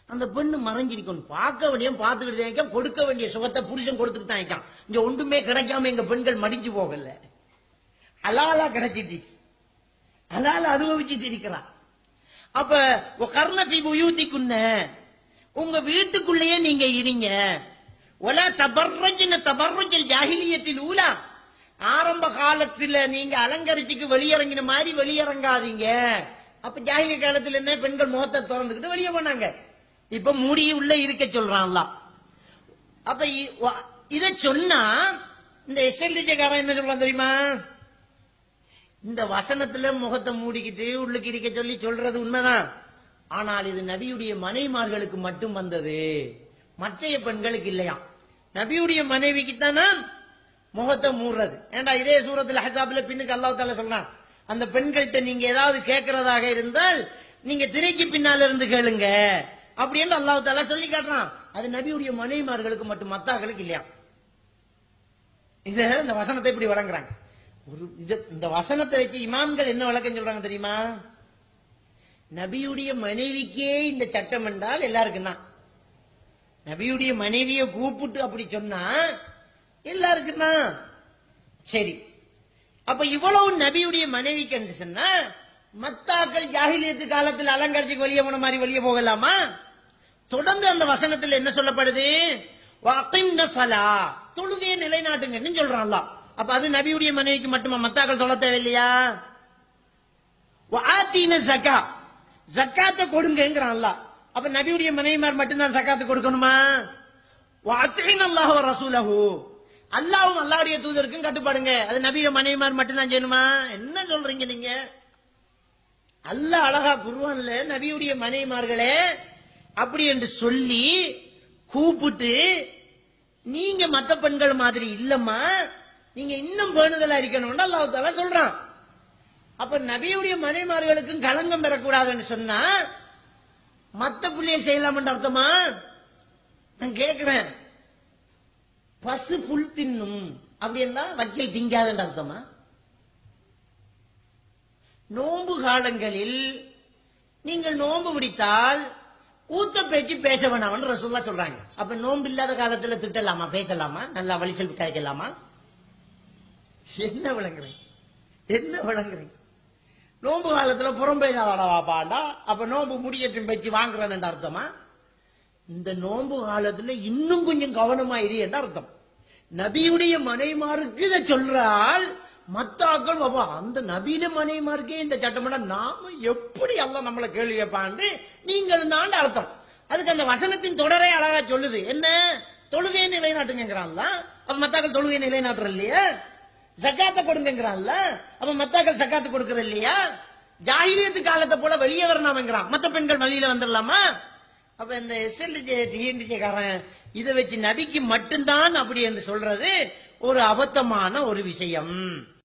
அந்த பெண்ணு மறைஞ்சிருக்கணும். பார்க்க வேண்டிய பார்த்துக்கிட்டு கொடுக்க வேண்டிய சுகத்தை புருஷன் கொடுத்துட்டு தான் இருக்கான். இங்க ஒன்றுமே கிடைக்காம எங்க பெண்கள் மடிஞ்சு போகல, ஹலாலா கிடைச்சிட்டு, ஹலால அனுபவிச்சுட்டு இருக்கிறான். அப்ப கர்ணபி புயூதிக்குன்ன, உங்க வீட்டுக்குள்ளேயே நீங்க இருங்க. ஒலா தபர்ரஜ்ன தபர்ருஜல் ஜாஹிலியத்தில் ஊலா, ஆரம்ப காலத்துல நீங்க அலங்கரிச்சுக்கு வெளியிறங்கின மாதிரி வெளியிறங்காதீங்க. அப்ப ஜாஹிலிய காலத்துல என்ன, பெண்கள் முகத்தை திறந்துக்கிட்டு வெளியே போனாங்க. இப்ப மூடி உள்ள இருக்க சொல்றான்ல. அப்ப இத சொன்னா இந்த எஸ்எல்டிஜேக்காரன் என்ன சொல்றான் தெரியுமா? இந்த வசனத்துல முகத்தை மூடிக்கிட்டு உள்ளுக்கு இருக்க சொல்லி சொல்றது உண்மைதான். ஆனால் இது நபியுடைய மனைவிமார்களுக்கு மட்டும் வந்தது, மற்றைய பெண்களுக்கு இல்லையா. நபியுடைய மனைவிக்கு தானே முகத்தை மூடுறது. ஏண்டா இதே சூரத்துல அஹ்ஸாப்ல பின்னுக்கு அல்லாஹ் தஆலா சொல்றான், அந்த பெண்கள்கிட்ட நீங்க ஏதாவது கேட்கறதாக இருந்தால் நீங்க திரைக்கு பின்னால இருந்து கேளுங்க அப்படின்னு அல்லாஹ் தஆலா சொல்லி காட்டுறான். அது நபியுடைய மனைவிமார்களுக்கு மட்டும், மத்தாக்களுக்கு இல்லையா. இந்த வசனத்தை இப்படி வழங்குறாங்க. இந்த வசனத்தை வச்சு இமாம்கள் என்ன வழக்கம் சொல்றாங்க தெரியுமா? நபியுடைய மனைவிக்கே இந்த சட்டம் என்றால் எல்லாருக்கும் தான். நபியுடைய மனைவியை கூப்பிட்டு அப்படி சொன்னா எல்லாருக்கும் தான். சரி, அப்ப இவ்வளவு நபியுடைய மனைவிக்கு என்று சொன்னா மத்தாக்கள் ஜாஹிலியத்து காலத்தில் அலங்கரிச்சு வெளியே போன மாதிரி வெளியே போகலாமா? தொடர்ந்து அந்த வசனத்தில் என்ன சொல்லப்படுது? தொழுகையை நிலைநாட்டுங்கன்னு சொல்றான் அல்லாஹ். அப்ப அது நபியுடைய மனைவிக்கு மட்டுமா, மத்தாக்கள் சொல்ல தேவையில்லையா? ஜக்காத்தை கொடுங்கிறான் அல்லாஹ். அப்ப நபியுடைய மனைவிமார் மட்டும்தான் ஜக்காத்து கொடுக்கணுமா? அல்லாஹ் ரசூலஹு, அல்லாஹ்வும் அல்லாஹ்வுடைய தூதருக்கும் கட்டுப்பாடுங்க. அது நபியுடைய மனைவிமார் மட்டும்தான் செய்யணுமா? என்ன சொல்றீங்க நீங்க? அல்லாஹ் அழகா குர்ஆன்ல நபியுடைய மனைவிமார்களே அப்படி என்று சொல்லி கூப்பிட்டு, நீங்க மத்த பெண்கள் மாதிரி இல்லம்மா, நீங்க இன்னும் பேணுதலா இருக்கணும் அல்லாஹ் தஆலா சொல்றான். அப்ப நபியுடைய மனைவிமார்களுக்கும் களங்கம் பெறக்கூடாதுன்னு சொன்னா மத்த புள்ளியல் செய்யலாம் அர்த்தமா? நான் கேட்கிறேன், பசு புல் தின்னும் அப்படின்னா வக்கீல் திங்காதுன்னு அர்த்தமா? நோன்பு காலங்களில் நீங்கள் நோன்பு பிடித்தால் ஊத்த பேச்சு பேச வேணாம் ரசூலுல்லாஹ் சொல்றாங்க. அப்ப நோன்பு இல்லாத காலத்துல திட்டலாமா, பேசலாமா, நல்லா வலிசல் காய்க்கலாமா? என்ன விளங்குறீங்க, என்ன விளங்குறீங்க? நோன்பு காலத்துல புறம்பேசாடா, அப்ப நோன்பு முடியட்டும் பேச்சு வாங்குறேன் அர்த்தமா? இந்த நோன்பு காலத்துல இன்னும் கொஞ்சம் கவனமா இரு என்ற அர்த்தம். நபியுடைய மனைமாருக்கு இதை சொல்றால் மத்தாக்கள் அந்த நபியுடைய மனைமாருக்கே இந்த சட்டம், நாம எப்படி எல்லாம் நம்மளை கேள்வி கேட்பான்னு நீங்களும் தான் அர்த்தம். அதுக்கு அந்த வசனத்தின் தொடரே அழகா சொல்லுது. என்ன? தொழுகையை நிலைநாட்டுங்கிறான்ல. அப்ப மத்தாக்கள் தொழுகையை நிலைநாட்டுற இல்லையா? ஜக்காத்தை கொடுங்கிறான்ல. அப்ப மத்தாக்கள் ஜக்காத்து கொடுக்கற இல்லையா? ஜாஹிலியத்து காலத்தை போல வெளியே வரலாம்ங்கிறான். மத்த பெண்கள் வெளியில வந்துடலாமா? அப்ப இந்த எஸ்எல்டிஜேக்காரன் இதை வச்சு நபிக்கு மட்டும்தான் அப்படி என்று சொல்றது ஒரு அபத்தமான ஒரு விஷயம்.